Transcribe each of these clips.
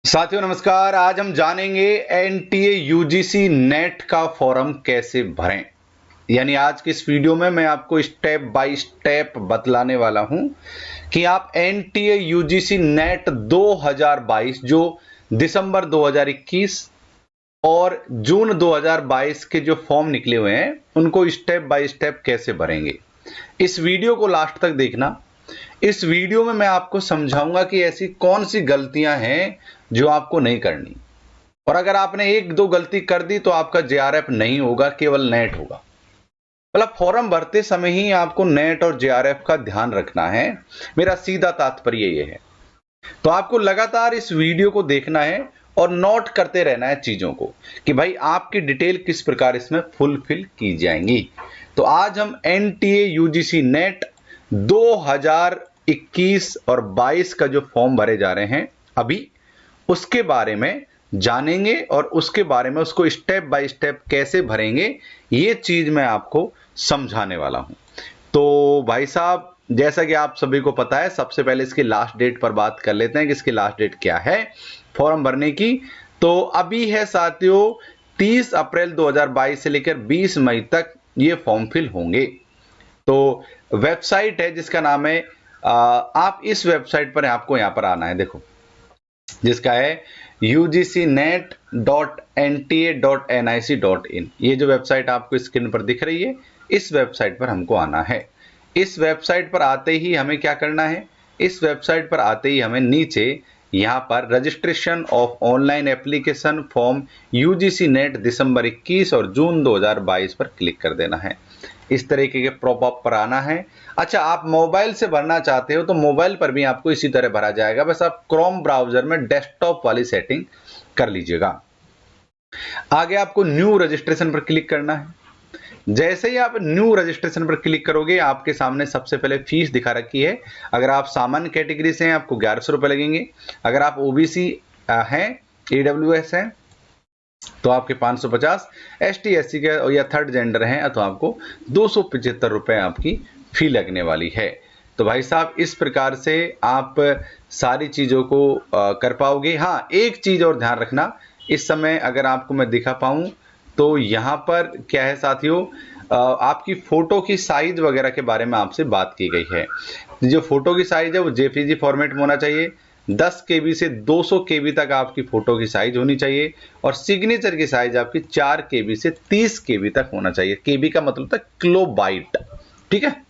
साथियों नमस्कार। आज हम जानेंगे एनटीए यूजीसी नेट का फॉर्म कैसे भरें। यानी आज की इस वीडियो में मैं आपको स्टेप बाय स्टेप बतलाने वाला हूं कि आप एनटीए यूजीसी नेट 2022 जो दिसंबर 2021 और जून 2022 के जो फॉर्म निकले हुए हैं उनको स्टेप बाय स्टेप कैसे भरेंगे। इस वीडियो को लास्ट तक देखना। इस वीडियो में मैं आपको समझाऊंगा कि ऐसी कौन सी गलतियां हैं जो आपको नहीं करनी, और अगर आपने एक दो गलती कर दी तो आपका जेआरएफ नहीं होगा, केवल नेट होगा। मतलब फॉर्म भरते समय ही आपको नेट और जेआरएफ का ध्यान रखना है। मेरा सीधा तात्पर्य यह है। तो आपको लगातार इस वीडियो को देखना है और नोट करते रहना है चीजों को कि भाई आपकी डिटेल किस प्रकार इसमें फुलफिल की जाएंगी। तो आज हम एनटीए यूजीसी नेट 2021 और 22 का जो फॉर्म भरे जा रहे हैं अभी, उसके बारे में जानेंगे और उसके बारे में उसको स्टेप बाय स्टेप कैसे भरेंगे ये चीज मैं आपको समझाने वाला हूं। तो भाई साहब, जैसा कि आप सभी को पता है, सबसे पहले इसकी लास्ट डेट पर बात कर लेते हैं कि इसकी लास्ट डेट क्या है फॉर्म भरने की। तो अभी है साथियों 30 अप्रैल 2022 से लेकर 20 मई तक ये फॉर्म फिल होंगे। तो वेबसाइट है जिसका नाम है, आप इस वेबसाइट पर आपको यहां पर आना है, देखो, जिसका है ugcnet.nta.nic.in। ये जो वेबसाइट आपको स्क्रीन पर दिख रही है, इस वेबसाइट पर हमको आना है। इस वेबसाइट पर आते ही हमें क्या करना है, इस वेबसाइट पर आते ही हमें नीचे यहां पर registration of online application form UGC NET December 21 और जून 2022 पर क्लिक कर देना है। इस तरीके के पॉपअप पर आना है। अच्छा, आप मोबाइल से भरना चाहते हो तो मोबाइल पर भी आपको इसी तरह भरा जाएगा, बस आप क्रोम ब्राउजर में डेस्कटॉप वाली सेटिंग कर लीजिएगा। आगे आपको न्यू रजिस्ट्रेशन पर क्लिक करना है। जैसे ही आप न्यू रजिस्ट्रेशन पर क्लिक करोगे, आपके सामने सबसे पहले फीस दिखा रखी है। अगर आप सामान्य कैटेगरी से हैं आपको 1100 रुपए लगेंगे। अगर आप ओबीसी हैं, ईडब्ल्यूएस हैं, तो आपके 550, एसटी एससी के या थर्ड जेंडर हैं तो आपको 275 रुपए आपकी फी लगने वाली है। तो भाई साहब, इस प्रकार से आप सारी चीजों को कर पाओगे। हाँ, एक चीज और ध्यान रखना, इस समय अगर आपको मैं दिखा पाऊं तो यहाँ पर क्या है साथियों, आपकी फोटो की साइज वगैरह के बारे में आपसे बात की गई है। जो फोटो की साइज है वो जेपीजी फॉर्मेट में होना चाहिए। 10 केबी से 200 केबी तक आपकी फोटो की साइज होनी चाहिए, और सिग्नेचर की साइज आपकी 4 केबी से 30 केबी तक होना चाहिए। केबी का मतलब था किलोबाइट। ठीक है,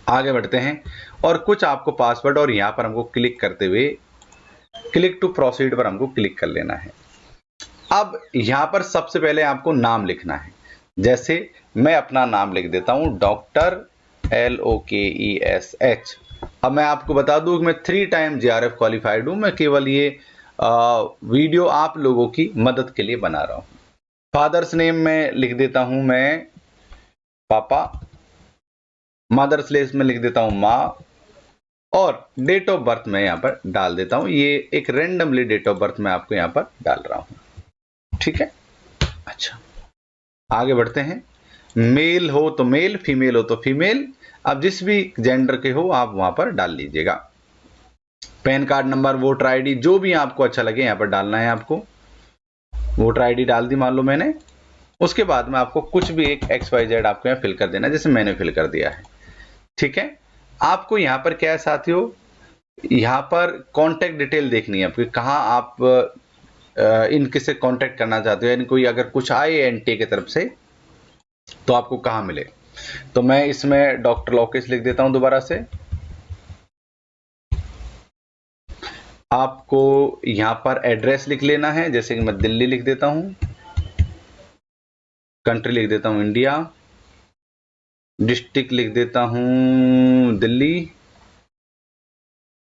आगे बढ़ते हैं और कुछ आपको पासवर्ड, और यहां पर हमको क्लिक करते हुए क्लिक टू प्रोसीड पर हमको क्लिक कर लेना है। अब यहां पर सबसे पहले आपको नाम लिखना है। जैसे मैं अपना नाम लिख देता हूं, डॉक्टर LOKESH। अब मैं आपको बता दूं कि मैं 3 टाइम जेआरएफ क्वालिफाइड हूं। मैं केवल ये वीडियो आप लोगों की मदद के लिए बना रहा हूं। फादर्स नेम में लिख देता हूं मैं पापा, मदर्स नेम में लिख देता हूं माँ, और डेट ऑफ बर्थ में यहां पर डाल देता हूं। ये एक रेंडमली डेट ऑफ बर्थ मैं आपको यहां पर डाल रहा हूं। ठीक है, अच्छा, आगे बढ़ते हैं। मेल हो तो मेल, फीमेल हो तो फीमेल, अब जिस भी जेंडर के हो आप वहां पर डाल लीजिएगा। Pan card number, voter ID, जो भी आपको अच्छा लगे यहां पर डालना है आपको। वोटर आईडी डाल दी मान लो मैंने। उसके बाद में आपको कुछ भी एक XYZ आपको यहाँ फिल कर देना है, जैसे मैंने फिल कर दिया है। ठीक है, आपको यहाँ पर क्या है साथियों, यहाँ पर कॉन्टेक्ट डिटेल देखनी है आपकी, कहाँ आप इनके से कॉन्टेक्ट करना चाहते हो, यानी कोई अगर कुछ आए एनटीए की तरफ से तो आपको कहाँ मिले। तो मैं इसमें डॉक्टर लोकेश लिख देता हूं दोबारा से। आपको यहां पर एड्रेस लिख लेना है, जैसे कि मैं दिल्ली लिख देता हूं, कंट्री लिख देता हूं इंडिया, डिस्ट्रिक्ट लिख देता हूं दिल्ली,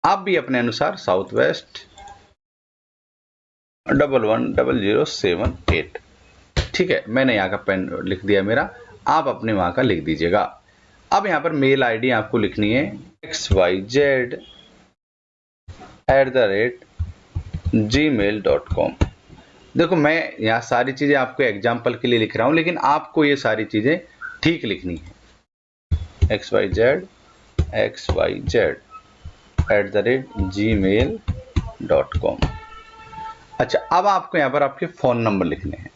आप भी अपने अनुसार साउथ वेस्ट 110078। ठीक है, मैंने यहाँ का पेन लिख दिया मेरा, आप अपने वहां का लिख दीजिएगा। अब यहाँ पर मेल आईडी आपको लिखनी है xyz@gmail.com। देखो, मैं यहाँ सारी चीजें आपको एग्जाम्पल के लिए लिख रहा हूं, लेकिन आपको ये सारी चीजें ठीक लिखनी है। xyz@gmail.com। अच्छा, अब आपको यहाँ पर आपके फोन नंबर लिखने हैं।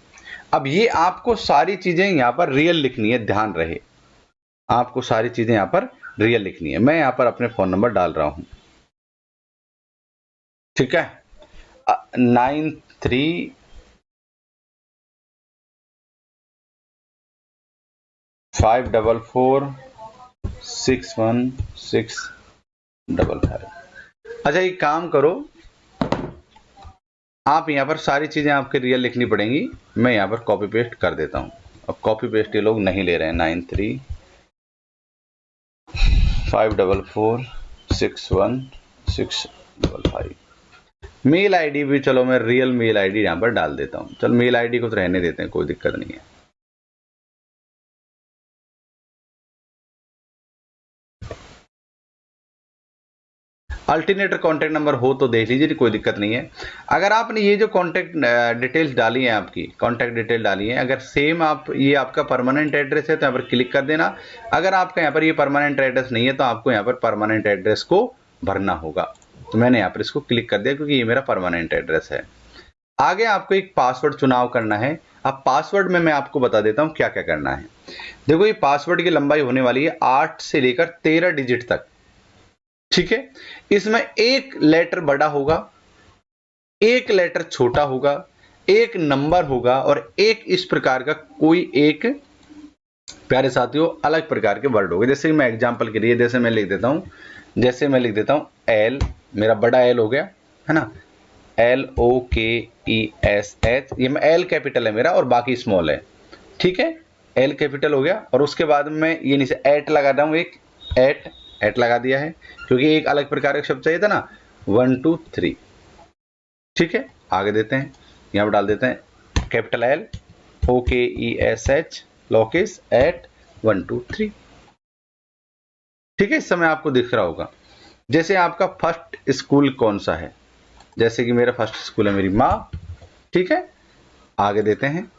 अब ये आपको सारी चीजें यहाँ पर रियल लिखनी है, ध्यान रहे, आपको सारी चीजें यहाँ पर रियल लिखनी है। मैं यहाँ पर अपने फोन नंबर डाल रहा हूं, ठीक है, 9354461655। अच्छा, एक काम करो, आप यहाँ पर सारी चीजें आपके रियल लिखनी पड़ेंगी, मैं यहाँ पर कॉपी पेस्ट कर देता हूँ। अब कॉपी पेस्ट ये लोग नहीं ले रहे हैं। 9354461655। मेल आईडी भी, चलो मैं रियल मेल आईडी यहाँ पर डाल देता हूँ। चलो मेल आईडी को तो रहने देते हैं, कोई दिक्कत नहीं है। अल्टरनेटर कॉन्टैक्ट नंबर हो तो देख लीजिए, कोई दिक्कत नहीं है। अगर आपने ये जो कॉन्टैक्ट डिटेल्स डाली हैं, आपकी कॉन्टैक्ट डिटेल डाली है, अगर सेम आप, ये आपका परमानेंट एड्रेस है तो यहाँ पर क्लिक कर देना। अगर आपका यहाँ पर ये परमानेंट एड्रेस नहीं है तो आपको यहाँ पर परमानेंट एड्रेस को भरना होगा। तो मैंने यहाँ पर इसको क्लिक कर दिया क्योंकि ये मेरा परमानेंट एड्रेस है। आगे आपको एक पासवर्ड चुनाव करना है। अब पासवर्ड में मैं आपको बता देता हूँ क्या क्या करना है। देखो, ये पासवर्ड की लंबाई होने वाली है 8 से लेकर 13 डिजिट तक, ठीक है। इसमें एक लेटर बड़ा होगा, एक लेटर छोटा होगा, एक नंबर होगा और एक इस प्रकार का कोई एक, प्यारे साथियों, अलग प्रकार के वर्ड होंगे। जैसे मैं एग्जांपल के लिए, जैसे मैं लिख देता हूं, जैसे मैं लिख देता हूं एल, मेरा बड़ा एल हो गया, है ना, LOKESH, ये मैं एल कैपिटल है मेरा और बाकी स्मॉल है, ठीक है। एल कैपिटल हो गया और उसके बाद में ये नीचे एट लगा रहा हूं, एक एट लगा दिया है क्योंकि एक अलग प्रकार का शब्द चाहिए था ना, 1 2 3, ठीक है। आगे देते हैं, यहां पर डाल देते हैं capital L OKESH Lokesh at 1 2 3, ठीक है। इस समय आपको दिख रहा होगा। जैसे आपका फर्स्ट स्कूल कौन सा है, जैसे कि मेरा फर्स्ट स्कूल है मेरी माँ, ठीक है। आगे देते हैं,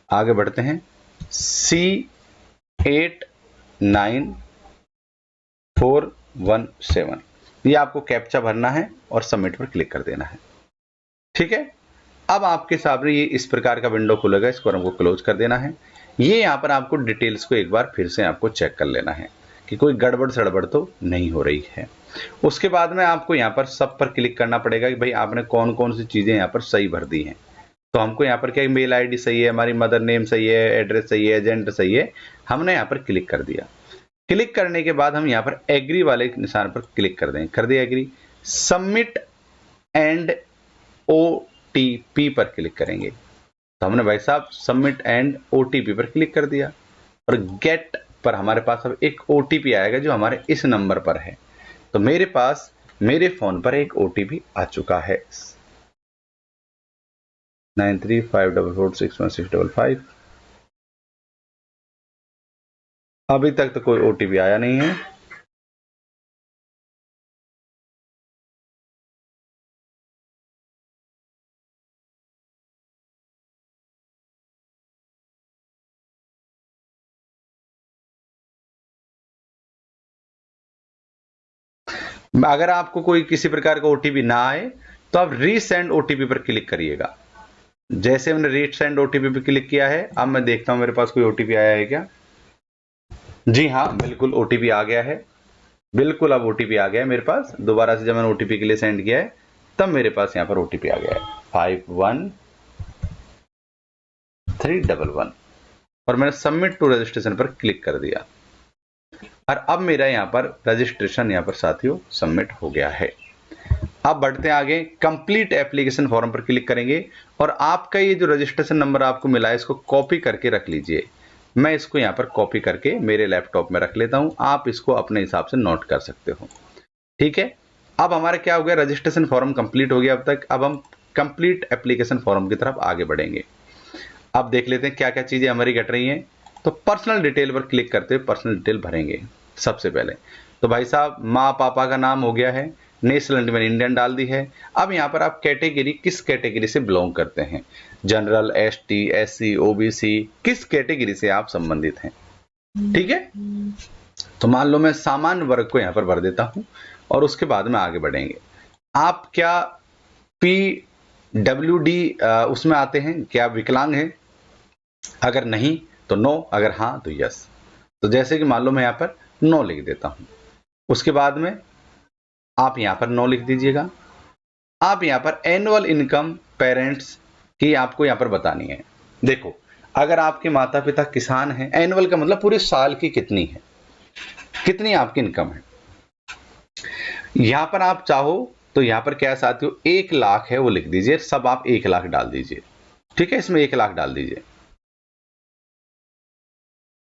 आगे बढ़ते हैं, C894117, ये आपको कैप्चा भरना है और सबमिट पर क्लिक कर देना है, ठीक है। अब आपके सामने ये इस प्रकार का विंडो खुलेगा, इसको हमको क्लोज कर देना है। ये यहाँ पर आपको डिटेल्स को एक बार फिर से आपको चेक कर लेना है कि कोई गड़बड़ सड़बड़ तो नहीं हो रही है। उसके बाद में आपको यहाँ पर सब पर क्लिक करना पड़ेगा कि भाई आपने कौन कौन सी चीजें यहाँ पर सही भर दी हैं। तो हमको यहाँ पर क्या, मेल आईडी सही है, हमारी मदर नेम सही है, एड्रेस सही है, एजेंट सही है, हमने यहाँ पर क्लिक कर दिया। क्लिक करने के बाद हम यहाँ पर एग्री वाले निशान पर क्लिक कर दें, कर दिया एग्री। सबमिट एंड OTP पर क्लिक करेंगे, तो हमने भाई साहब सबमिट एंड OTP पर क्लिक कर दिया और गेट पर हमारे पास अब एक OTP आएगा जो हमारे इस नंबर पर है। तो मेरे पास मेरे फोन पर एक OTP आ चुका है, 9354461655। अभी तक तो कोई OTP आया नहीं है। अगर आपको कोई किसी प्रकार का OTP ना आए तो आप रीसेंड OTP पर क्लिक करिएगा। जैसे मैंने रीसेंड OTP पर क्लिक किया है, अब मैं देखता हूं मेरे पास कोई OTP आया है क्या। जी हाँ, बिल्कुल OTP आ गया है, बिल्कुल अब OTP आ गया है मेरे पास। दोबारा से जब मैंने OTP के लिए सेंड किया है तब मेरे पास यहाँ पर OTP आ गया है 51311 और मैंने सबमिट टू रजिस्ट्रेशन पर क्लिक कर दिया और अब मेरा यहाँ पर रजिस्ट्रेशन यहाँ पर साथियों सबमिट हो गया है। अब बढ़ते हैं आगे, कंप्लीट एप्लीकेशन फॉर्म पर क्लिक करेंगे और आपका ये जो रजिस्ट्रेशन नंबर आपको मिला है इसको कॉपी करके रख लीजिए। मैं इसको यहाँ पर कॉपी करके मेरे लैपटॉप में रख लेता हूं, आप इसको अपने हिसाब से नोट कर सकते हो, ठीक है। अब हमारा क्या हो गया, रजिस्ट्रेशन फॉर्म कंप्लीट हो गया अब तक। अब हम कंप्लीट एप्लीकेशन फॉर्म की तरफ आगे बढ़ेंगे। अब देख लेते हैं क्या क्या चीजें हमारी घट रही हैं। तो पर्सनल डिटेल पर क्लिक करते हुए पर्सनल डिटेल भरेंगे सबसे पहले। तो भाई साहब, माँ पापा का नाम हो गया है, नेशनलिटी में इंडियन डाल दी है। अब यहाँ पर आप कैटेगरी, किस कैटेगरी से बिलोंग करते हैं, जनरल, ST, SC, OBC, किस कैटेगरी से आप संबंधित हैं, ठीक है। तो मान लो मैं सामान्य वर्ग को यहाँ पर भर देता हूं और उसके बाद में आगे बढ़ेंगे। आप क्या WD उसमें आते हैं, क्या आप विकलांग हैं? अगर नहीं तो नो, अगर हाँ तो यस। तो जैसे कि मान लो मैं यहाँ पर नो लिख देता हूं, उसके बाद में आप यहाँ पर नो लिख दीजिएगा। आप यहाँ पर एनुअल इनकम पेरेंट्स की आपको यहाँ पर बतानी है। देखो, अगर आपके माता पिता किसान हैं, एनुअल का मतलब पूरे साल की कितनी है, कितनी आपकी इनकम है। यहां पर आप चाहो तो यहां पर क्या साथियों 1 लाख है वो लिख दीजिए, सब आप 1 लाख डाल दीजिए। ठीक है, इसमें 1 लाख डाल दीजिए,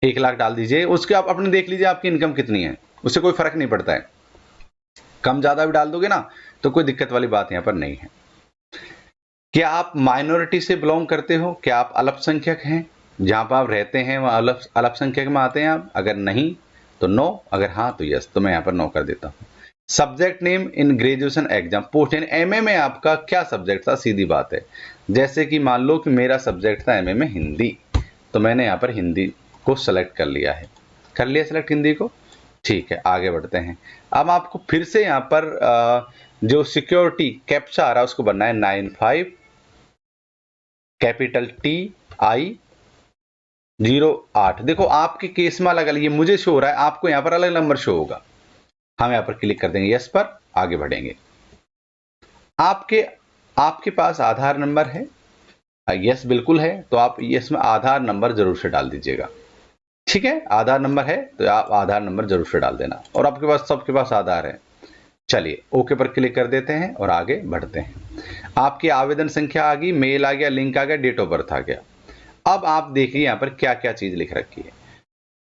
1 लाख डाल दीजिए। उसके आप अपने देख लीजिए आपकी इनकम कितनी है, उससे कोई फर्क नहीं पड़ता है, कम ज्यादा भी डाल दोगे ना तो कोई दिक्कत वाली बात यहां पर नहीं है। क्या आप माइनॉरिटी से बिलोंग करते हो? क्या आप अल्पसंख्यक हैं? जहां पर आप रहते हैं वहां अल्पसंख्यक में आते हैं आप? अगर नहीं तो नो, अगर हाँ तो यस। तो मैं यहां पर नो कर देता हूं। Subject name in graduation exam, post in MA में आपका क्या सब्जेक्ट था? सीधी बात है, जैसे कि मान लो कि मेरा सब्जेक्ट था एमए में हिंदी, तो मैंने यहाँ पर हिंदी को सेलेक्ट कर लिया है। कर लिया सेलेक्ट हिंदी को, ठीक है, आगे बढ़ते हैं। अब आपको फिर से यहाँ पर जो सिक्योरिटी कैप्चा आ रहा है उसको बनना है 95 कैपिटल TI08। देखो आपके केस में अलग अलग, ये मुझे शो हो रहा है, आपको यहाँ पर अलग नंबर शो होगा। हम यहाँ पर क्लिक कर देंगे यस पर, आगे बढ़ेंगे। आपके पास आधार नंबर है? यस बिल्कुल है, तो आप यस में आधार नंबर जरूर से डाल दीजिएगा। ठीक है, आधार नंबर है तो आप आधार नंबर जरूर से डाल देना, और आपके पास सबके पास आधार है। चलिए ओके पर क्लिक कर देते हैं और आगे बढ़ते हैं। आपकी आवेदन संख्या आ गई, मेल आ गया, लिंक आ गया, डेट ऑफ बर्थ आ गया। अब आप देखिए यहाँ पर क्या क्या चीज लिख रखी है।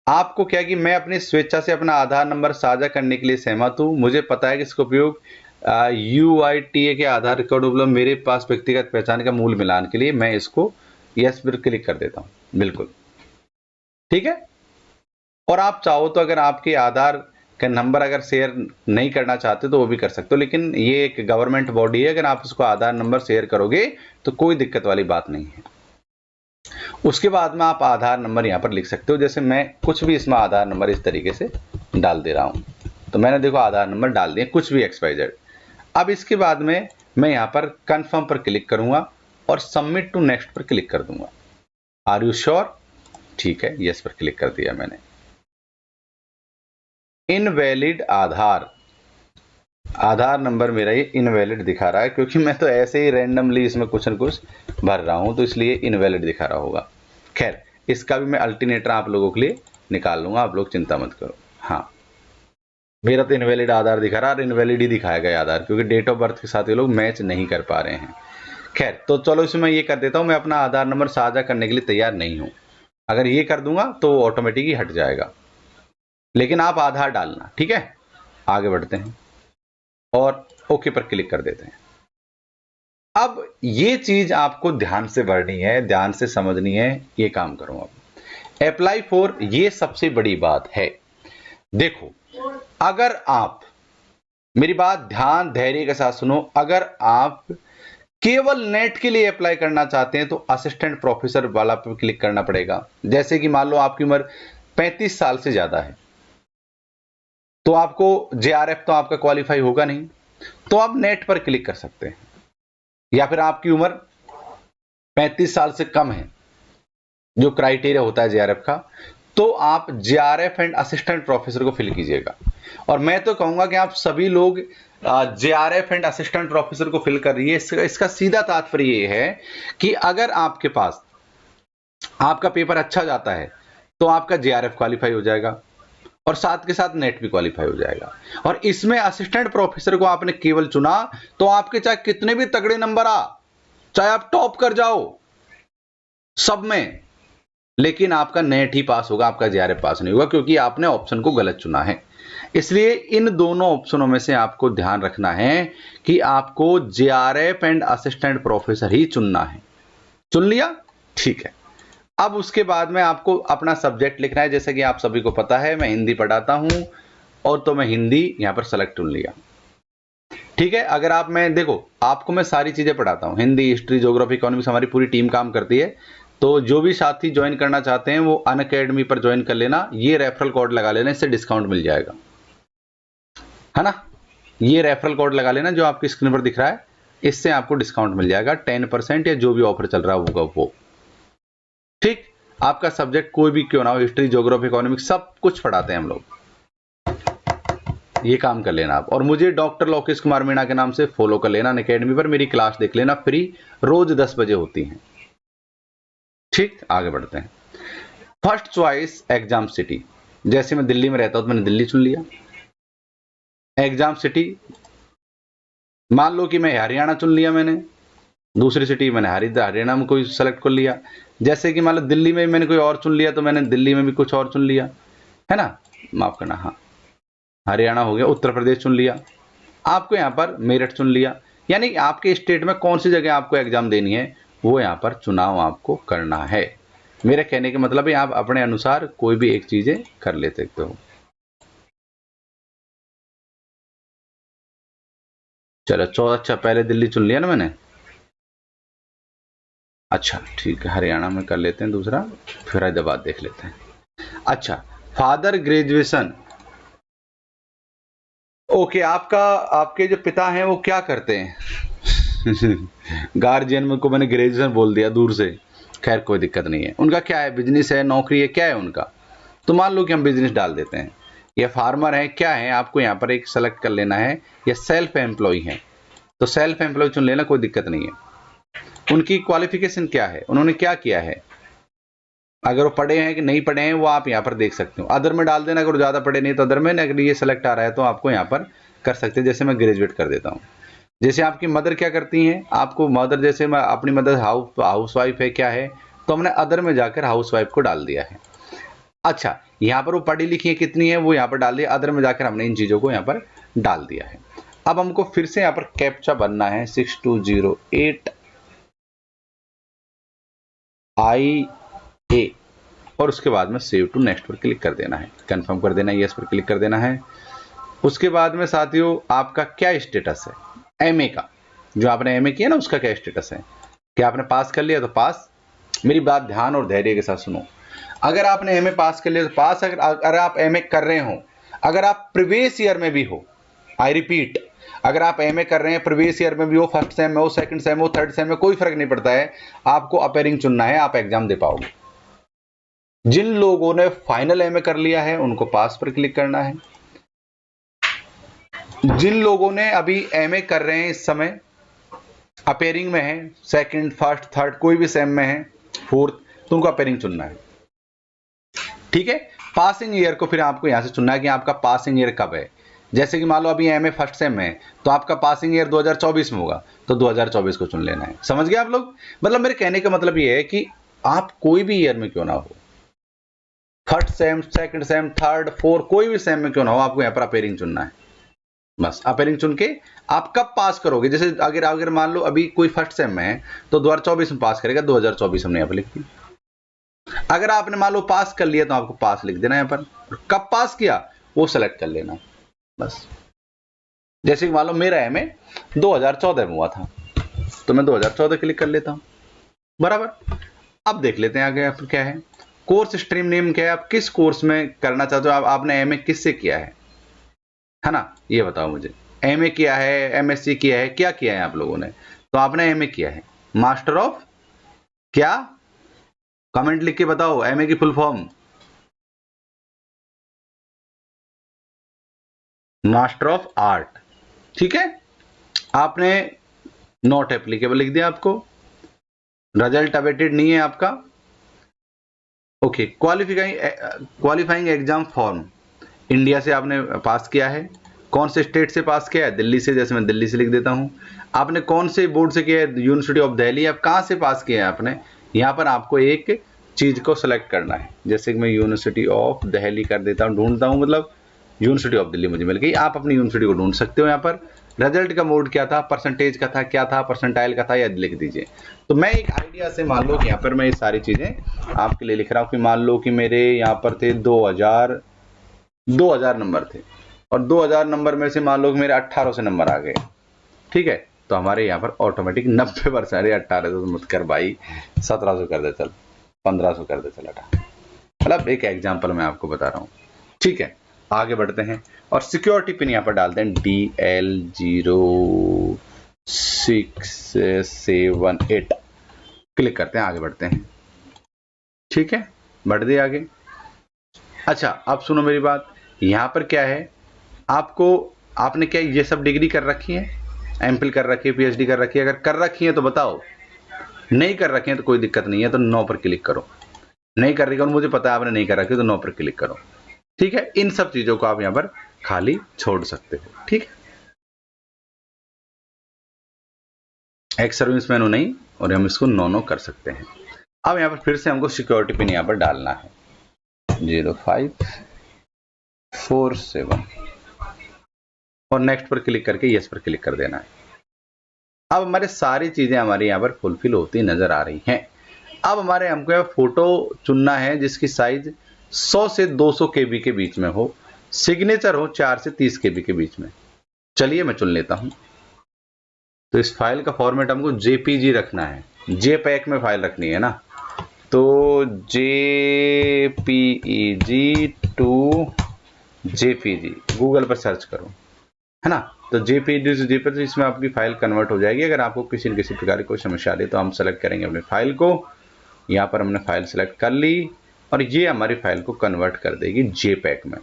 आपको क्या कि मैं अपनी स्वेच्छा से अपना आधार नंबर साझा करने के लिए सहमत हूं। मुझे पता है कि इसका उपयोग UITA के आधार रिकॉर्ड उपलब्ध मेरे पास व्यक्तिगत पहचान का मूल मिलान के लिए, मैं इसको यस पर क्लिक कर देता हूं। बिल्कुल ठीक है। और आप चाहो तो अगर आपके आधार का नंबर अगर शेयर नहीं करना चाहते तो वो भी कर सकते हो, लेकिन ये एक गवर्नमेंट बॉडी है, अगर आप इसको आधार नंबर शेयर करोगे तो कोई दिक्कत वाली बात नहीं है। उसके बाद में आप आधार नंबर यहां पर लिख सकते हो, जैसे मैं कुछ भी इसमें आधार नंबर इस तरीके से डाल दे रहा हूं। तो मैंने देखो आधार नंबर डाल दिया, कुछ भी XYZ। अब इसके बाद में मैं यहां पर कंफर्म पर क्लिक करूंगा और सबमिट टू नेक्स्ट पर क्लिक कर दूंगा। Are you sure? ठीक है, यस पर क्लिक कर दिया मैंने। इनवैलिड आधार नंबर मेरा ये इनवैलिड दिखा रहा है, क्योंकि मैं तो ऐसे ही रैंडमली इसमें कुछ न कुछ भर रहा हूं, तो इसलिए इनवैलिड दिखा रहा होगा। खैर, इसका भी मैं अल्टरनेटर आप लोगों के लिए निकाल लूंगा, आप लोग चिंता मत करो। हाँ, मेरा तो इनवैलिड आधार दिखा रहा है, और इनवैलिड ही दिखाया गया आधार, क्योंकि डेट ऑफ बर्थ के साथ ये लोग मैच नहीं कर पा रहे हैं। खैर, तो चलो इसमें ये कर देता हूं, मैं अपना आधार नंबर साझा करने के लिए तैयार नहीं हूं। अगर ये कर दूंगा तो ऑटोमेटिक ही हट जाएगा, लेकिन आप आधार डालना। ठीक है, आगे बढ़ते हैं और ओके पर क्लिक कर देते हैं। अब ये चीज आपको ध्यान से पढ़नी है, ध्यान से समझनी है, ये काम करो। अब अप्लाई फॉर, ये सबसे बड़ी बात है। देखो, अगर आप मेरी बात ध्यान धैर्य के साथ सुनो, अगर आप केवल नेट के लिए अप्लाई करना चाहते हैं तो असिस्टेंट प्रोफेसर वाला पर क्लिक करना पड़ेगा। जैसे कि मान लो आपकी उम्र 35 साल से ज्यादा है, तो आपको JRF तो आपका क्वालिफाई होगा नहीं, तो आप नेट पर क्लिक कर सकते हैं। या फिर आपकी उम्र 35 साल से कम है, जो क्राइटेरिया होता है JRF का, तो आप JRF एंड असिस्टेंट प्रोफेसर को फिल कीजिएगा। और मैं तो कहूंगा कि आप सभी लोग JRF एंड असिस्टेंट प्रोफेसर को फिल कर रही है। इसका सीधा तात्पर्य यह है कि अगर आपके पास आपका पेपर अच्छा जाता है तो आपका JRF क्वालिफाई हो जाएगा, और साथ के साथ नेट भी क्वालिफाई हो जाएगा। और इसमें असिस्टेंट प्रोफेसर को आपने केवल चुना तो आपके चाहे कितने भी तगड़े नंबर चाहे आप टॉप कर जाओ सब में, लेकिन आपका नेट ही पास होगा, आपका JRF पास नहीं होगा, क्योंकि आपने ऑप्शन को गलत चुना है। इसलिए इन दोनों ऑप्शनों में से आपको ध्यान रखना है कि आपको JRF एंड असिस्टेंट प्रोफेसर ही चुनना है। चुन लिया? ठीक है। अब उसके बाद में आपको अपना सब्जेक्ट लिखना है। जैसे कि आप सभी को पता है मैं हिंदी पढ़ाता हूं, और तो मैं हिंदी यहां पर सेलेक्ट चुन लिया। ठीक है, अगर आप, मैं देखो आपको मैं सारी चीजें पढ़ाता हूं, हिंदी, हिस्ट्री, ज्योग्राफी, इकोनॉमिक्स, हमारी पूरी टीम काम करती है। तो जो भी साथी ज्वाइन करना चाहते हैं वो अनअकैडमी पर ज्वाइन कर लेना, ये रेफरल कोड लगा लेना, इससे डिस्काउंट मिल जाएगा, है ना। ये रेफरल कोड लगा लेना जो आपकी स्क्रीन पर दिख रहा है, इससे आपको डिस्काउंट मिल जाएगा 10% या जो भी ऑफर चल रहा होगा वो। ठीक, आपका सब्जेक्ट कोई भी क्यों ना हो, हिस्ट्री, ज्योग्राफी, इकोनॉमिक्स, सब कुछ पढ़ाते हैं हम लोग। ये काम कर लेना आप, और मुझे डॉक्टर लोकेश कुमार मीणा के नाम से फॉलो कर लेना अनअकैडमी पर, मेरी क्लास देख लेना फ्री, रोज 10 बजे होती है। ठीक, आगे बढ़ते हैं। फर्स्ट चॉइस एग्जाम सिटी, जैसे मैं दिल्ली में रहता हूं तो मैंने दिल्ली चुन लिया। एग्जाम सिटी, मान लो कि मैं हरियाणा चुन लिया, मैंने दूसरी सिटी मैंने हरियाणा में कोई सेलेक्ट कर लिया। जैसे कि मान लो दिल्ली में मैंने कोई और चुन लिया तो मैंने दिल्ली में भी कुछ और चुन लिया, है ना, माफ करना, हाँ हरियाणा हो गया। उत्तर प्रदेश चुन लिया, आपको यहाँ पर मेरठ चुन लिया। यानी आपके स्टेट में कौन सी जगह आपको एग्जाम देनी है वो यहाँ पर चुनाव आपको करना है। मेरे कहने के मतलब है आप अपने अनुसार कोई भी एक चीजें कर ले सकते हो। चलो 14, अच्छा पहले दिल्ली चुन लिया ना मैंने, अच्छा ठीक है, हरियाणा में कर लेते हैं दूसरा, फरीदाबाद देख लेते हैं। अच्छा, फादर ग्रेजुएशन, ओके, आपके जो पिता हैं वो क्या करते हैं? गार्जियन में को मैंने ग्रेजुएशन बोल दिया दूर से, खैर कोई दिक्कत नहीं है। उनका क्या है, बिजनेस है, नौकरी है, क्या है उनका? तो मान लो कि हम बिजनेस डाल देते हैं, या फार्मर है, क्या है, आपको यहाँ पर एक सेलेक्ट कर लेना है, या सेल्फ एम्प्लॉय है तो सेल्फ एम्प्लॉय चुन लेना, कोई दिक्कत नहीं है। उनकी क्वालिफिकेशन क्या है, उन्होंने क्या किया है, अगर वो पढ़े हैं कि नहीं पढ़े हैं वो आप यहाँ पर देख सकते हो। अदर में डाल देना, अगर ज्यादा पढ़े नहीं तो अदर में, अगर ये सेलेक्ट आ रहा है तो आपको यहाँ पर कर सकते हैं। जैसे मैं ग्रेजुएट कर देता हूँ। जैसे आपकी मदर क्या करती हैं, आपको मदर, जैसे मैं अपनी मदर हाउस वाइफ है, क्या है, तो हमने अदर में जाकर हाउस वाइफ को डाल दिया है। अच्छा, यहाँ पर वो पढ़ी लिखी है कितनी है वो यहाँ पर डाल दिया, अदर में जाकर हमने इन चीजों को यहाँ पर डाल दिया है। अब हमको फिर से यहाँ पर कैप्चा बनना है 6208 IA, और उसके बाद में सेव टू नेक्स्ट पर क्लिक कर देना है, कंफर्म कर देना है, यस पर क्लिक कर देना है। उसके बाद में साथियों आपका क्या स्टेटस है, एमए का, जो आपने एमए किया ना उसका क्या स्टेटस है, क्या आपने पास कर लिया तो पास। मेरी बात ध्यान और धैर्य के साथ सुनो, अगर आपने एमए पास कर लिया तो पास, अगर आप एमए कर रहे हो, अगर आप प्रीवियस ईयर में भी हो, आई रिपीट, अगर आप एमए कर रहे हैं प्रीवियस ईयर में भी हो, फर्स्ट सेम में हो, सेकंड सेम हो, थर्ड सेम में, कोई फर्क नहीं पड़ता है, आपको अपेयरिंग चुनना है, आप एग्जाम दे पाओगे। जिन लोगों ने फाइनल एमए कर लिया है उनको पास पर क्लिक करना है। जिन लोगों ने अभी एमए कर रहे हैं, इस समय अपेयरिंग में है, सेकंड, फर्स्ट, थर्ड, कोई भी सेम में है, फोर्थ, तो उनको अपेयरिंग चुनना है। ठीक है, पासिंग ईयर को फिर आपको यहां से चुनना है कि आपका पासिंग ईयर कब है। जैसे कि मान लो अभी एमए फर्स्ट सेम में है तो आपका पासिंग ईयर 2024 में होगा, तो 2024 को चुन लेना है। समझ गए आप लोग? मतलब मेरे कहने का मतलब ये है कि आप कोई भी ईयर में क्यों ना हो, first sem, second same, third, fourth, कोई भी सेम में क्यों ना हो, आपको यहाँ पर अपेयरिंग चुनना है। बस अपेयरिंग चुन के आप कब पास करोगे, जैसे अगर मान लो अभी कोई फर्स्ट सेम में है तो 2024 में पास करेगा, 2024 हमने यहाँ पर लिख दी। अगर आपने मान लो पास कर लिया तो आपको पास लिख देना यहाँ पर, कब पास किया वो सेलेक्ट कर लेना बस। जैसे कि मान लो मेरा एमए 2014 में हुआ था तो मैं 2014 क्लिक कर लेता हूं, बराबर। अब देख लेते हैं आगे आप क्या है, कोर्स स्ट्रीम नेम क्या है, आप किस कोर्स में करना चाहते हो, आपने एमए किससे किया है ना, ये बताओ मुझे। एमए किया है, एमएससी किया है, क्या किया है आप लोगों ने? तो आपने एमए किया है मास्टर ऑफ क्या, कमेंट लिख के बताओ एमए की full form. Master of art, ठीक है। आपने नॉट एप्लीकेबल लिख दिया, आपको रिजल्ट अवेटेड नहीं है आपका। Okay, qualifying exam form, India से आपने पास किया है, कौन से स्टेट से पास किया है, दिल्ली से, जैसे मैं दिल्ली से लिख देता हूं। आपने कौन से बोर्ड से किया है, यूनिवर्सिटी ऑफ दिल्ली, आप कहां से पास किया है आपने, यहां पर आपको एक चीज को सिलेक्ट करना है। जैसे कि मैं यूनिवर्सिटी ऑफ दिल्ली कर देता हूं, ढूंढता हूं, मतलब यूनिवर्सिटी ऑफ दिल्ली मुझे मिल गई, आप अपनी यूनिवर्सिटी को ढूंढ सकते हो। यहाँ पर रिजल्ट का मोड क्या था, परसेंटेज का था, क्या था, परसेंटाइल का था, या लिख दीजिए। तो मैं एक आइडिया से मान लो कि यहाँ पर मैं ये सारी चीजें आपके लिए लिख रहा हूँ कि मान लो कि मेरे यहाँ पर थे 2000 नंबर थे, और 2000 नंबर में से मान लो कि मेरे 1800 से नंबर आ गए, ठीक है, तो हमारे यहाँ पर ऑटोमेटिक 90%, 1800 तो मत कर भाई, 1700 कर दे चल, 1500 कर दे चल, मतलब एक एग्जाम्पल मैं आपको बता रहा हूँ, ठीक है। आगे बढ़ते हैं और सिक्योरिटी पिन यहाँ पर डालते हैं DL0 6778 क्लिक करते हैं, आगे बढ़ते हैं। ठीक है, बढ़ दिए आगे। अच्छा, अब सुनो मेरी बात, यहाँ पर क्या है, आपने क्या ये सब डिग्री कर रखी है, एमफिल कर रखी है, पीएचडी कर रखी है? अगर कर रखी है तो बताओ, नहीं कर रखी है तो कोई दिक्कत नहीं है, तो नो पर क्लिक करो। नहीं कर रही है, मुझे पता है आपने नहीं कर रखी है, तो नो पर क्लिक करो। ठीक है, इन सब चीजों को आप यहाँ पर खाली छोड़ सकते हो। ठीक है, एक्स सर्विसमैन हो नहीं, और हम इसको नो कर सकते हैं। अब यहाँ पर फिर से हमको सिक्योरिटी पिन यहाँ पर डालना है 0547 और नेक्स्ट पर क्लिक करके यस पर क्लिक कर देना है। अब हमारे सारी चीजें हमारी यहाँ पर फुलफिल होती नजर आ रही हैं। अब हमारे हमको यहाँ फोटो चुनना है जिसकी साइज 100 से 200 केबी के बीच में हो, सिग्नेचर हो 4 से 30 केबी के बीच में। चलिए मैं चुन लेता हूं। तो इस फाइल का फॉर्मेट हमको जेपीजी रखना है, जेपैक में फाइल रखनी है ना, तो जेपीईजी टू जेपीजी गूगल पर सर्च करो, है ना। तो जेपीजी से जेपीजी इसमें आपकी फाइल कन्वर्ट हो जाएगी। अगर आपको किसी न किसी प्रकार की कोई समस्या आ रही है तो हम सेलेक्ट करेंगे अपनी फाइल को। यहाँ पर हमने फाइल सेलेक्ट कर ली और ये हमारी फाइल को कन्वर्ट कर देगी जेपैक में।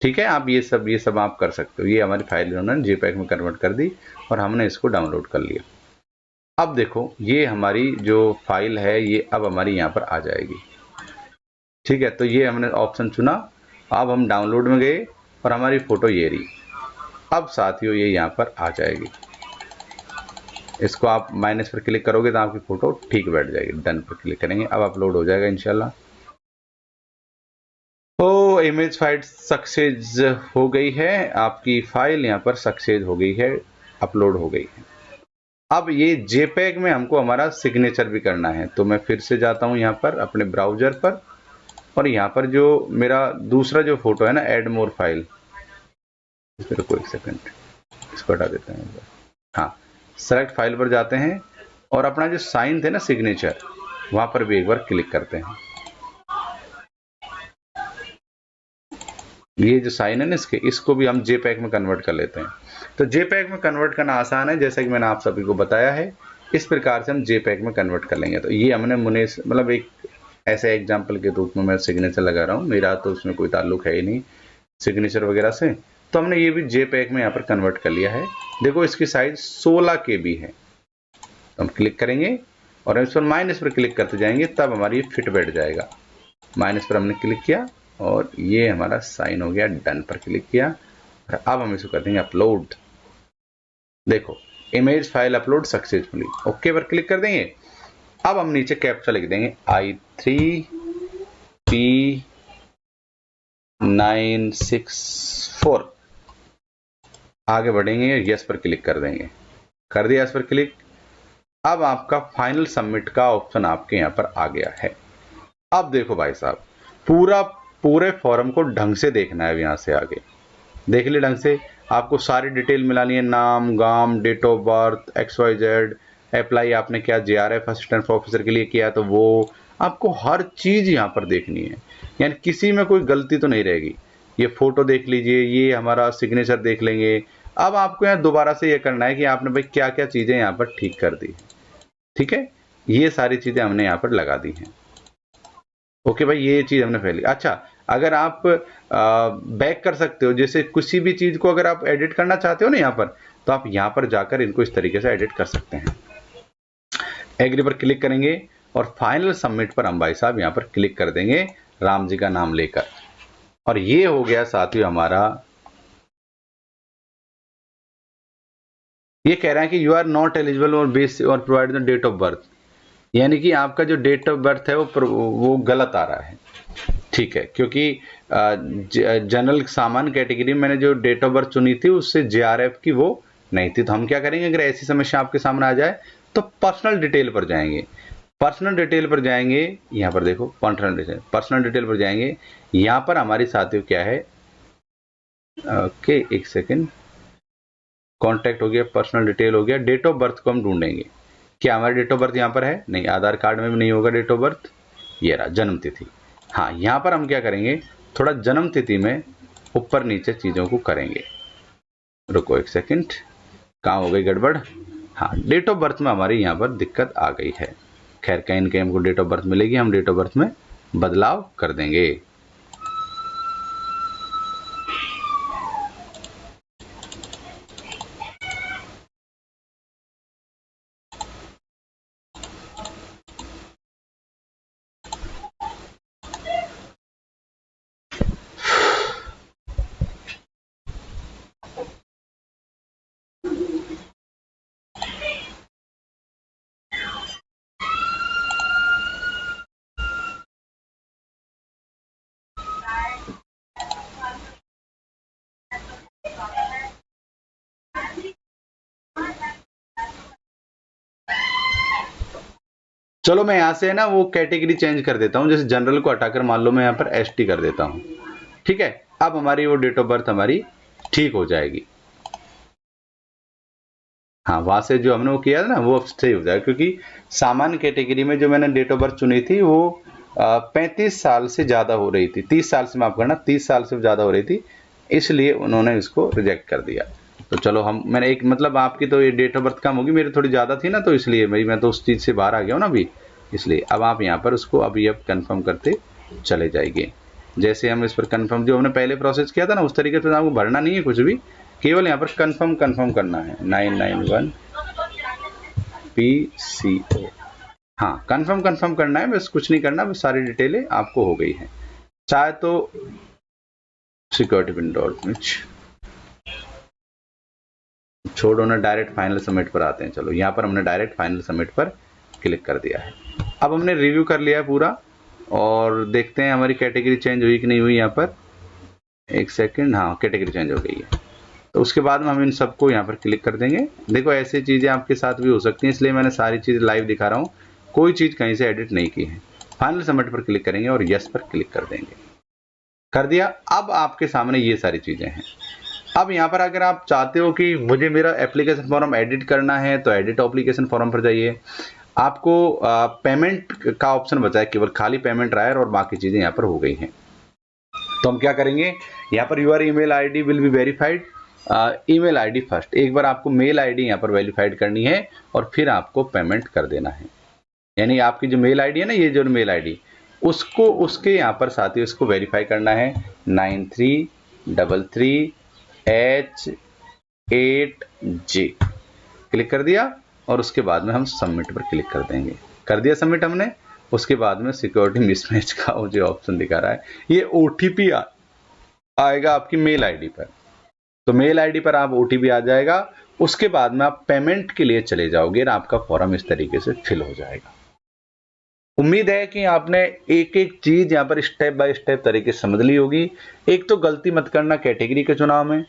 ठीक है, आप ये सब आप कर सकते हो। ये हमारी फाइल उन्होंने जेपैक में कन्वर्ट कर दी और हमने इसको डाउनलोड कर लिया। अब देखो, ये हमारी जो फाइल है ये अब हमारी यहाँ पर आ जाएगी। ठीक है, तो ये हमने ऑप्शन चुना। अब हम डाउनलोड में गए और हमारी फोटो ये रही। अब साथियों ये यहाँ पर आ जाएगी। इसको आप माइनस पर क्लिक करोगे तो आपकी फोटो ठीक बैठ जाएगी। डन पर क्लिक करेंगे, अब अपलोड हो जाएगा इंशाल्लाह। तो इमेज फाइल सक्सेस हो गई है, आपकी फाइल यहाँ पर सक्सेस हो गई है, अपलोड हो गई है। अब ये जेपैग में हमको हमारा सिग्नेचर भी करना है, तो मैं फिर से जाता हूँ यहाँ पर अपने ब्राउजर पर और यहाँ पर जो मेरा दूसरा जो फोटो है ना, ऐड मोर फाइल, रुको एक सेकंड, इसको हटा देते हैं। हाँ, सेलेक्ट फाइल पर जाते हैं और अपना जो साइन थे ना सिग्नेचर, वहां पर भी एक बार क्लिक करते हैं। ये जो साइन है ना इसको भी हम जेपैग में कन्वर्ट कर लेते हैं। तो जेपैग में कन्वर्ट करना आसान है, जैसा कि मैंने आप सभी को बताया है। इस प्रकार से हम जेपैग में कन्वर्ट कर लेंगे। तो ये हमने मतलब एक ऐसे एग्जाम्पल के रूप में मैं सिग्नेचर लगा रहा हूँ, मेरा तो उसमें कोई ताल्लुक है ही नहीं सिग्नेचर वगैरह से। तो हमने ये भी जेपैग में यहाँ पर कन्वर्ट कर लिया है। देखो इसकी साइज 16 KB है। तो हम क्लिक करेंगे और इस पर माइनस पर क्लिक करते जाएंगे, तब हमारी फिट बैठ जाएगा। माइनस पर हमने क्लिक किया और ये हमारा साइन हो गया। डन पर क्लिक किया और अब हम इसको कर देंगे अपलोड। देखो image file upload successfully, okay पर क्लिक कर देंगे। अब हम नीचे कैप्चा लिख देंगे I3P964। आगे बढ़ेंगे, यस पर क्लिक कर देंगे। कर दिया यस पर क्लिक। अब आपका फाइनल सबमिट का ऑप्शन आपके यहाँ पर आ गया है। अब देखो भाई साहब, पूरे फॉर्म को ढंग से देखना है। यहाँ से आगे देख लिए ढंग से, आपको सारी डिटेल मिलानी है, नाम, गांव, date of birth, XYZ, apply आपने क्या JRF असिस्टेंट प्रोफेसर के लिए किया तो वो, आपको हर चीज यहाँ पर देखनी है। यानी किसी में कोई गलती तो नहीं रहेगी। ये फोटो देख लीजिए, ये हमारा सिग्नेचर देख लेंगे। अब आपको यहाँ दोबारा से ये करना है कि आपने भाई क्या क्या चीजें यहाँ पर ठीक कर दी। ठीक है, ये सारी चीजें हमने यहाँ पर लगा दी हैं। ओके भाई, ये चीज हमने फैली। अच्छा, अगर आप बैक कर सकते हो, जैसे किसी भी चीज को अगर आप एडिट करना चाहते हो ना यहाँ पर, तो आप यहाँ पर जाकर इनको इस तरीके से एडिट कर सकते हैं। एग्री पर क्लिक करेंगे और फाइनल सबमिट पर हम भाई साहब यहाँ पर क्लिक कर देंगे राम जी का नाम लेकर। और ये हो गया साथियों हमारा, ये कह रहा है कि यू आर नॉट एलिजिबल और बेस और provide the date of birth, यानी कि आपका जो डेट ऑफ बर्थ है वो गलत आ रहा है। ठीक है, क्योंकि जनरल सामान्य कैटेगरी में मैंने जो डेट ऑफ बर्थ चुनी थी उससे JRF की वो नहीं थी। तो हम क्या करेंगे, अगर ऐसी समस्या आपके सामने आ जाए तो पर्सनल डिटेल पर जाएंगे। पर्सनल डिटेल पर जाएंगे, यहाँ पर देखो पर्सनल डिटेल पर जाएंगे। यहाँ पर हमारी साथियों क्या है, ओके एक सेकेंड, कॉन्टैक्ट हो गया, पर्सनल डिटेल हो गया, डेट ऑफ बर्थ को हम ढूंढेंगे। क्या हमारी डेट ऑफ बर्थ यहाँ पर है? नहीं, आधार कार्ड में भी नहीं होगा डेट ऑफ बर्थ। ये रहा जन्म तिथि। हाँ, यहाँ पर हम क्या करेंगे, थोड़ा जन्म तिथि में ऊपर नीचे चीजों को करेंगे। रुको एक सेकंड, कहाँ हो गई गड़बड़? हाँ, डेट ऑफ बर्थ में हमारी यहाँ पर दिक्कत आ गई है। खैर कहीं न कहीं हमको डेट ऑफ बर्थ मिलेगी, हम डेट ऑफ बर्थ में बदलाव कर देंगे। चलो मैं यहाँ से ना वो कैटेगरी चेंज कर देता हूँ, जैसे जनरल को हटाकर मान लो मैं यहाँ पर एसटी कर देता हूँ। ठीक है, अब हमारी वो डेट ऑफ बर्थ हमारी ठीक हो जाएगी। हाँ, वहां से जो हमने वो किया था ना वो अब सही हो जाएगा, क्योंकि सामान्य कैटेगरी में जो मैंने डेट ऑफ बर्थ चुनी थी वो 35 साल से ज्यादा हो रही थी, 30 साल से माफ करना, 30 साल से ज्यादा हो रही थी, इसलिए उन्होंने इसको रिजेक्ट कर दिया। तो चलो मैंने एक मतलब आपकी तो ये डेट ऑफ बर्थ कम होगी, मेरी थोड़ी ज्यादा थी ना, तो इसलिए मैं तो उस चीज से बाहर आ गया हूँ ना अभी, इसलिए अब आप यहाँ पर उसको अभी अब कंफर्म करते चले जाइए। जैसे हम इस पर कंफर्म जो हमने पहले प्रोसेस किया था ना उस तरीके से आपको भरना नहीं है कुछ भी, केवल यहाँ पर कंफर्म करना है 991 PCO। हाँ, कंफर्म करना है, बस कुछ नहीं करना, बस सारी डिटेलें आपको हो गई हैं। चाहे तो सिक्योरिटी विंडो में छोड़ो ना, डायरेक्ट फाइनल सबमिट पर आते हैं। चलो यहाँ पर हमने डायरेक्ट फाइनल सबमिट पर क्लिक कर दिया है। अब हमने रिव्यू कर लिया है पूरा, और देखते हैं हमारी कैटेगरी चेंज हुई कि नहीं हुई। यहाँ पर एक सेकंड, हाँ कैटेगरी चेंज हो गई है। तो उसके बाद में हम इन सबको यहाँ पर क्लिक कर देंगे। देखो ऐसी चीज़ें आपके साथ भी हो सकती हैं, इसलिए मैंने सारी चीज़ें लाइव दिखा रहा हूँ, कोई चीज़ कहीं से एडिट नहीं की है। फाइनल सबमिट पर क्लिक करेंगे और यस पर क्लिक कर देंगे। कर दिया। अब आपके सामने ये सारी चीज़ें हैं। अब यहाँ पर अगर आप चाहते हो कि मुझे मेरा एप्लीकेशन फॉर्म एडिट करना है तो एडिट एप्लीकेशन फॉर्म पर जाइए। आपको पेमेंट का ऑप्शन बचा है, केवल खाली पेमेंट रहा है और बाकी चीज़ें यहाँ पर हो गई हैं। तो हम क्या करेंगे, यहाँ पर your email ID will be verified. Email ID first, एक बार आपको मेल आईडी यहाँ पर वेरीफाइड करनी है और फिर आपको पेमेंट कर देना है। यानी आपकी जो मेल आईडी है ना, ये जो मेल आईडी, उसको उसके यहाँ पर साथ ही उसको वेरीफाई करना है 9333H8J। क्लिक कर दिया और उसके बाद में हम सबमिट पर क्लिक कर देंगे। कर दिया सबमिट हमने। उसके बाद में सिक्योरिटी मिसमैच का जो ऑप्शन दिखा रहा है, ये OTP आएगा आपकी मेल आईडी पर। तो मेल आईडी पर आप OTP आ जाएगा, उसके बाद में आप पेमेंट के लिए चले जाओगे और आपका फॉर्म इस तरीके से फिल हो जाएगा। उम्मीद है कि आपने एक एक चीज यहाँ पर स्टेप बाय स्टेप तरीके से समझ ली होगी। एक तो गलती मत करना कैटेगरी के चुनाव में,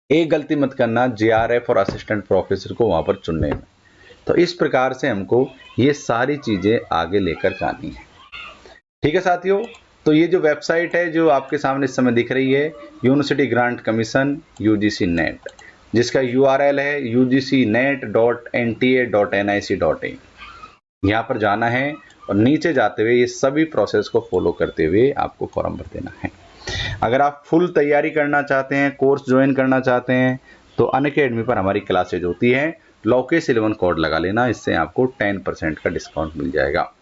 एक गलती मत करना JRF और असिस्टेंट प्रोफेसर को वहां पर चुनने में। तो इस प्रकार से हमको ये सारी चीजें आगे लेकर जानी है। ठीक है साथियों, तो ये जो वेबसाइट है जो आपके सामने इस समय दिख रही है, university grant commission UGC net, जिसका URL है ugcnet.nta.nic.in। यहाँ पर जाना है और नीचे जाते हुए ये सभी प्रोसेस को फॉलो करते हुए आपको फॉर्म भर देना है। अगर आप फुल तैयारी करना चाहते हैं, कोर्स ज्वाइन करना चाहते हैं, तो अनअकैडमी पर हमारी क्लासेज होती है। लोकेश 11 कोड लगा लेना, इससे आपको 10% का डिस्काउंट मिल जाएगा।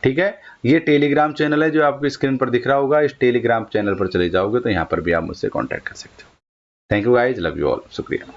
ठीक है, ये टेलीग्राम चैनल है जो आपको स्क्रीन पर दिख रहा होगा। इस टेलीग्राम चैनल पर चले जाओगे तो यहाँ पर भी आप मुझसे कांटेक्ट कर सकते हो। Thank you guys, love you all, शुक्रिया।